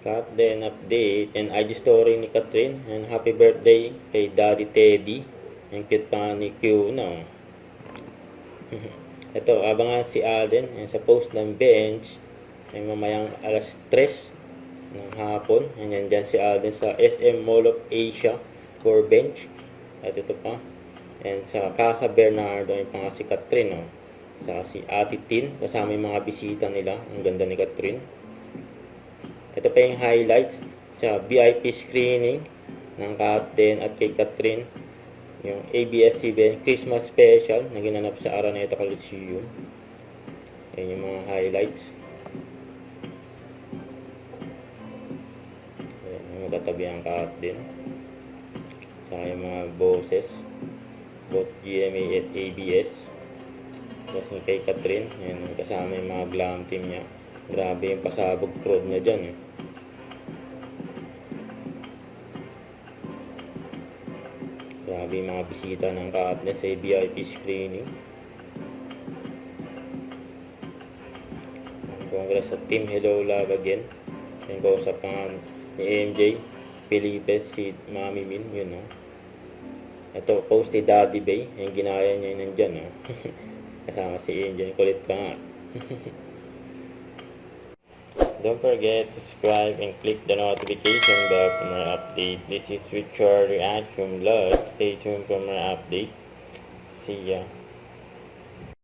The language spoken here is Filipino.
Cut then update and IG story ni Catherine and happy birthday kay Daddy Teddy. Ang cute pa nga ni Q na. Ito, abangan si Alden sa post ng bench ay mamayang alas 3 ng hapon. Ayan dyan si Alden sa SM Mall of Asia for bench. At ito pa. And sa Casa Bernardo ay pa nga si Catherine. Oh. Saka si Ate Tin kasama yung mga bisita nila. Ang ganda ni Catherine. Ito pa yung highlights sa VIP screening ng Catherine at kay Catherine. Yung ABS-CBN Christmas Special na ginanap sa Araneta Coliseum. Ayan yung mga highlights. Ayan yung magkatabi ang Catherine. Saka yung mga boses. Both GMA at ABS. Tapos yung kay Catherine. Ayan, kasama yung mga glam team niya. Grabe yung pasabog crowd niya dyan eh. Grabe yung mga bisita ng Katnet sa VIP screening. Congrats sa team Hello Love Again. Yung kausap pa ni MJ Felipe, si Mami Min, yun o. Ito, post ni Daddy Bay. Yung ginaya niya yun nandyan o. Kasama si MJ, kulit pa nga. Don't forget to subscribe and click the notification bell for more updates. This is Richard Reaction Vlog. Stay tuned for more updates. See ya.